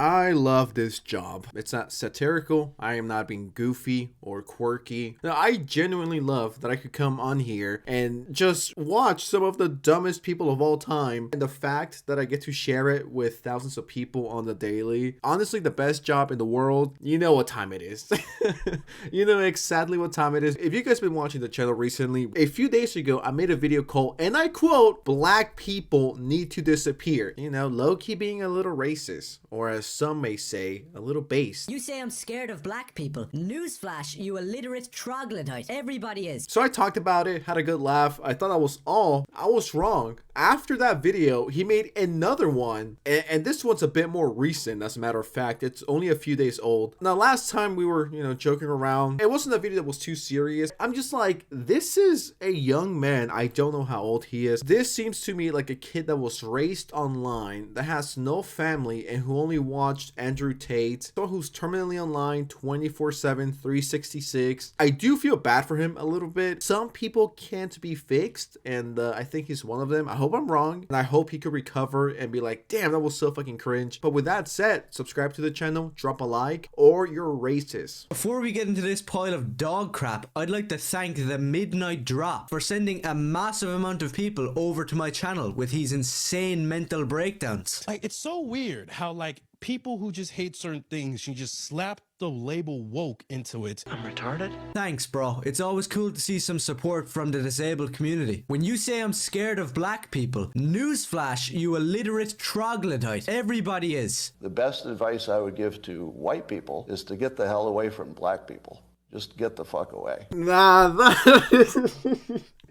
I love this job. It's not satirical. I am not being goofy or quirky. No, I genuinely love that I could come on here and just watch some of the dumbest people of all time. And the fact that I get to share it with thousands of people on the daily. Honestly, the best job in the world. You know what time it is. You know exactly what time it is. If you guys been watching the channel recently, a few days ago, I made a video called, and I quote, "Black people need to disappear." You know, low-key being a little racist, or as some may say, a little based. You say I'm scared of black people. Newsflash, you illiterate troglodyte. Everybody is. So I talked about it, had a good laugh. I thought that was all. I was wrong. After that video, he made another one, and this one's a bit more recent, as a matter of fact. It's only a few days old. Now, last time we were, joking around. It wasn't a video that was too serious. I'm just like, this is a young man. I don't know how old he is. This seems to me like a kid that was raised online, that has no family, and who only watched Andrew Tate, someone who's terminally online 24/7, 366. I do feel bad for him a little bit. Some people can't be fixed, and I think he's one of them. I hope I'm wrong, and I hope he could recover and be like, damn, that was so fucking cringe. But with that said, subscribe to the channel, drop a like, or you're racist. Before we get into this pile of dog crap, I'd like to thank the Midnight Drop for sending a massive amount of people over to my channel with his insane mental breakdowns. Like, it's so weird how, like, people who just hate certain things, you just slap the label woke into it. I'm retarded? Thanks, bro. It's always cool to see some support from the disabled community. When you say I'm scared of black people, newsflash, you illiterate troglodyte. Everybody is. The best advice I would give to white people is to get the hell away from black people. Just get the fuck away. Nah,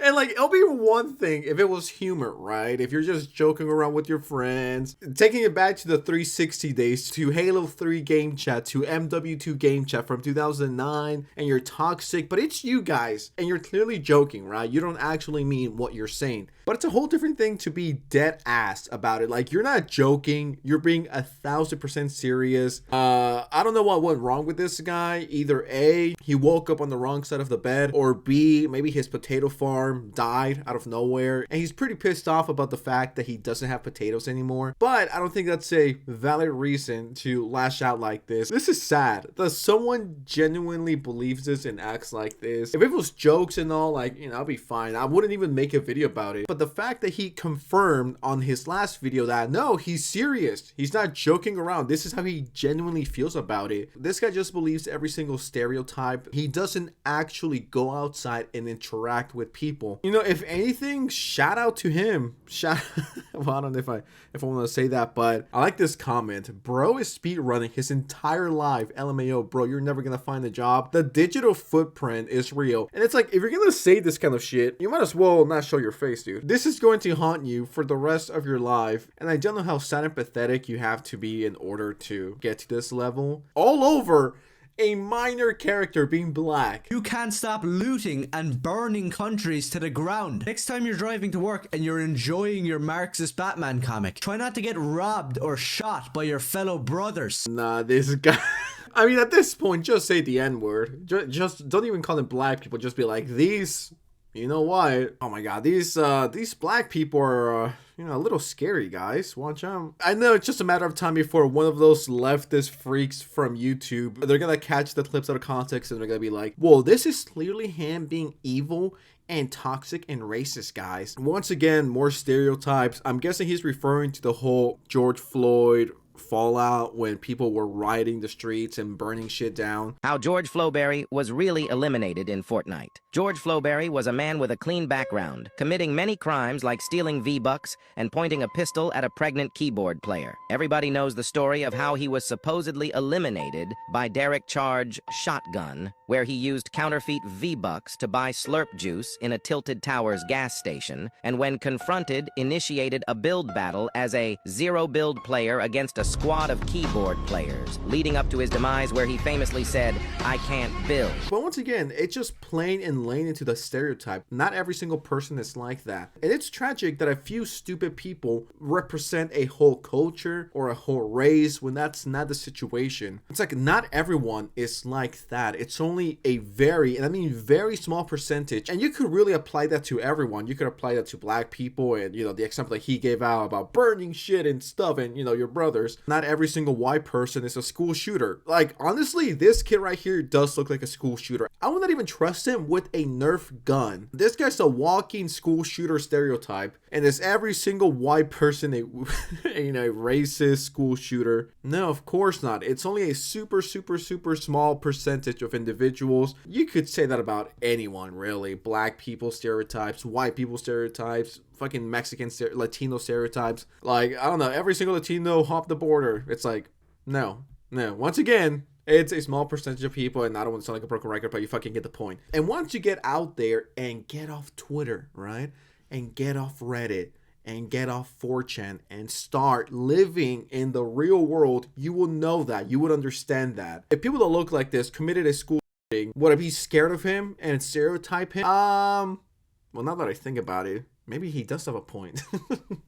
and like, it'll be one thing if it was humor, right? If you're just joking around with your friends, taking it back to the 360 days, to Halo 3 game chat, to MW2 game chat from 2009, and you're toxic, but it's you guys, and you're clearly joking, right? You don't actually mean what you're saying. But it's a whole different thing to be dead ass about it. Like, you're not joking, you're being 1000% serious. I don't know what went wrong with this guy. Either A, he woke up on the wrong side of the bed, or B, maybe his potato farm died out of nowhere, and he's pretty pissed off about the fact that he doesn't have potatoes anymore. But I don't think that's a valid reason to lash out like this. This is sad that someone genuinely believes this and acts like this. If it was jokes and all, like, I'll be fine. I wouldn't even make a video about it. But the fact that he confirmed on his last video that no, he's serious, he's not joking around, this is how he genuinely feels about it. This guy just believes every single stereotype. He doesn't actually go outside and interact with people. If anything, shout out to him. Well, I don't know if I want to say that, but I like this comment. Bro is speed running his entire life. LMAO, bro, you're never gonna find a job. The digital footprint is real. And it's like, if you're gonna say this kind of shit, you might as well not show your face, dude. This is going to haunt you for the rest of your life. And I don't know how sad and pathetic you have to be in order to get to this level. All over a minor character being black. You can't stop looting and burning countries to the ground. Next time you're driving to work and you're enjoying your Marxist Batman comic, try not to get robbed or shot by your fellow brothers. Nah, this guy... I mean, at this point, just say the N-word. Just don't even call them black people. Just be like, these... You know what? Oh my god, these black people are, a little scary, guys. Watch out. I know it's just a matter of time before one of those leftist freaks from YouTube, they're gonna catch the clips out of context and they're gonna be like, whoa, this is clearly him being evil and toxic and racist, guys. Once again, more stereotypes. I'm guessing he's referring to the whole George Floyd fallout when people were rioting the streets and burning shit down. How George Flowberry was really eliminated in Fortnite. George Flowberry was a man with a clean background, committing many crimes like stealing V-Bucks and pointing a pistol at a pregnant keyboard player. Everybody knows the story of how he was supposedly eliminated by Derek Charge Shotgun, where he used counterfeit V-Bucks to buy Slurp juice in a Tilted Towers gas station, and when confronted, initiated a build battle as a zero-build player against a squad of keyboard players, leading up to his demise where he famously said, "I can't build." But once again, it's just playing and laying into the stereotype. Not every single person is like that. And it's tragic that a few stupid people represent a whole culture or a whole race when that's not the situation. It's like, not everyone is like that. It's only a very, and I mean very small percentage. And you could really apply that to everyone. You could apply that to black people and, the example that he gave out about burning shit and stuff and, your brothers. not every single white person is a school shooter. Like, honestly, this kid right here does look like a school shooter. I would not even trust him with a Nerf gun. This guy's a walking school shooter stereotype, and is every single white person a racist school shooter? No, of course not. It's only a super small percentage of individuals. You could say that about anyone, really. Black people stereotypes, white people stereotypes, fucking Mexican Latino stereotypes. Like, I don't know, every single Latino hop the border. It's like, no. Once again, it's a small percentage of people, and I don't want to sound like a broken record, but you fucking get the point. And once you get out there and get off Twitter, right? And get off Reddit, and get off 4chan, and start living in the real world, you will know that. You would understand that. If people that look like this committed a school shooting, would I be scared of him and stereotype him? Well, now that I think about it, maybe he does have a point.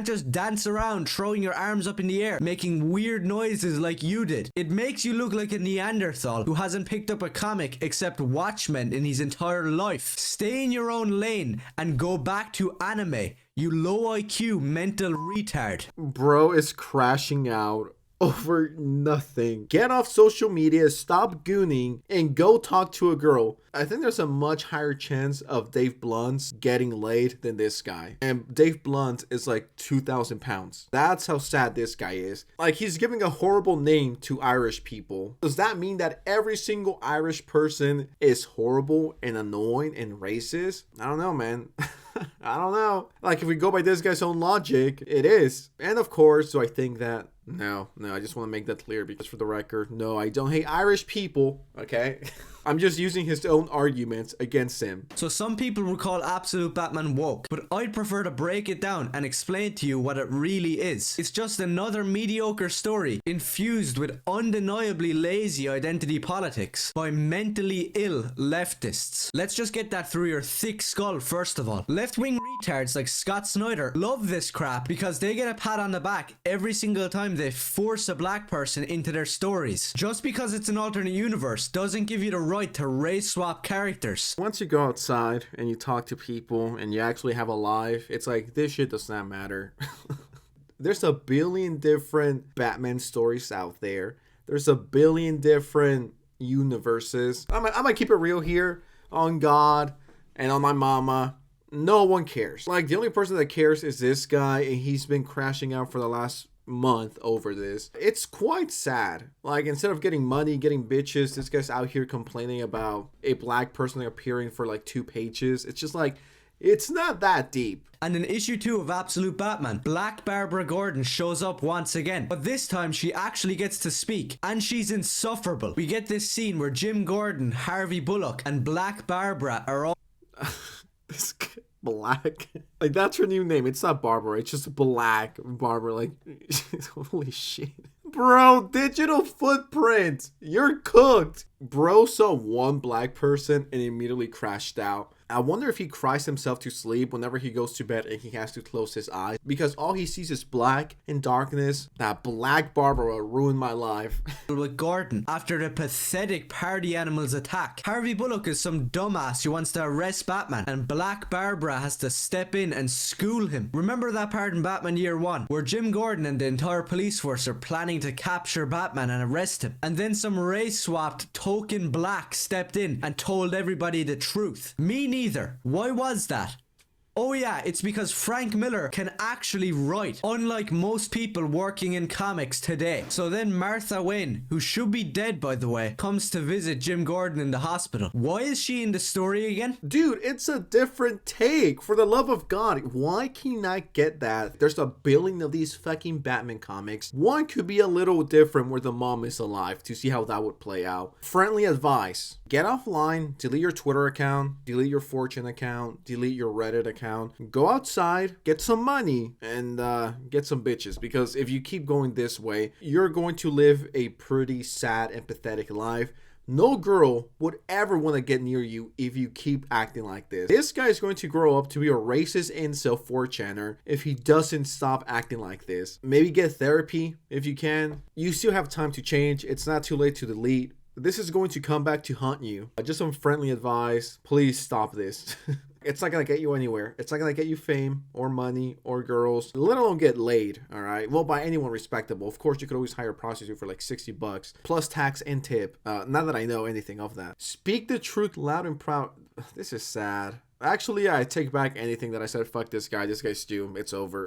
Just dance around, throwing your arms up in the air, making weird noises like you did. It makes you look like a Neanderthal who hasn't picked up a comic except Watchmen in his entire life. Stay in your own lane and go back to anime, you low IQ mental retard. Bro is crashing out over nothing. Get off social media, stop gooning, and go talk to a girl. I think there's a much higher chance of Dave Blunt's getting laid than this guy. And Dave Blunt is like 2,000 pounds. That's how sad this guy is. Like, he's giving a horrible name to Irish people. Does that mean that every single Irish person is horrible and annoying and racist? I don't know, man. I don't know. Like, if we go by this guy's own logic, it is. And of course, do I think that? No, I just want to make that clear, because for the record, no, I don't hate Irish people, okay? I'm just using his own arguments against him. So some people would call Absolute Batman woke, but I'd prefer to break it down and explain to you what it really is. It's just another mediocre story infused with undeniably lazy identity politics by mentally ill leftists. Let's just get that through your thick skull first of all. Left-wing retards like Scott Snyder love this crap because they get a pat on the back every single time they force a black person into their stories. Just because it's an alternate universe doesn't give you the right to race swap characters. Once you go outside and you talk to people and you actually have a life, it's like, this shit does not matter. There's a billion different Batman stories out there. There's a billion different universes. I'm gonna keep it real here. On God and on my mama, no one cares. Like, the only person that cares is this guy, and he's been crashing out for the last month over this. It's quite sad. Like, instead of getting money, getting bitches, this guy's out here complaining about a black person appearing for like 2 pages. It's just like, it's not that deep. And in issue 2 of Absolute Batman, Black Barbara Gordon shows up once again, but this time she actually gets to speak, and she's insufferable. We get this scene where Jim Gordon, Harvey Bullock, and Black Barbara are all This Black, like, that's her new name. It's not Barbara, it's just Black Barbara. Like, holy shit, bro. Digital footprint, you're cooked. Bro saw one black person and immediately crashed out. I wonder if he cries himself to sleep whenever he goes to bed and he has to close his eyes, because all he sees is black and darkness. That Black Barbara ruined my life. with Gordon after the pathetic party animals attack. Harvey Bullock is some dumbass who wants to arrest Batman, and Black Barbara has to step in and school him. Remember that part in Batman Year 1 where Jim Gordon and the entire police force are planning to capture Batman and arrest him, and then some race-swapped token black stepped in and told everybody the truth? Me neither. Why was that? Oh yeah, it's because Frank Miller can actually write, unlike most people working in comics today. So then Martha Wayne, who should be dead by the way, comes to visit Jim Gordon in the hospital. Why is she in the story again? Dude, it's a different take. For the love of God, why can you not get that? There's a billion of these fucking Batman comics. One could be a little different where the mom is alive, to see how that would play out. Friendly advice: get offline, delete your Twitter account, delete your 4chan account, delete your Reddit account. Go outside, get some money, and get some bitches, because if you keep going this way, you're going to live a pretty sad and pathetic life. No girl would ever want to get near you if you keep acting like this. This guy is going to grow up to be a racist incel 4chaner if he doesn't stop acting like this. Maybe get therapy if you can. You still have time to change. It's not too late to delete. This is going to come back to haunt you. Just some friendly advice. Please stop this. It's not gonna get you anywhere. It's not gonna get you fame or money or girls, let alone get laid, all right? Well, by anyone respectable. Of course, you could always hire a prostitute for like $60 plus tax and tip. Not that I know anything of that. Speak the truth loud and proud. This is sad. Actually, I take back anything that I said. Fuck this guy. This guy's Stu. It's over.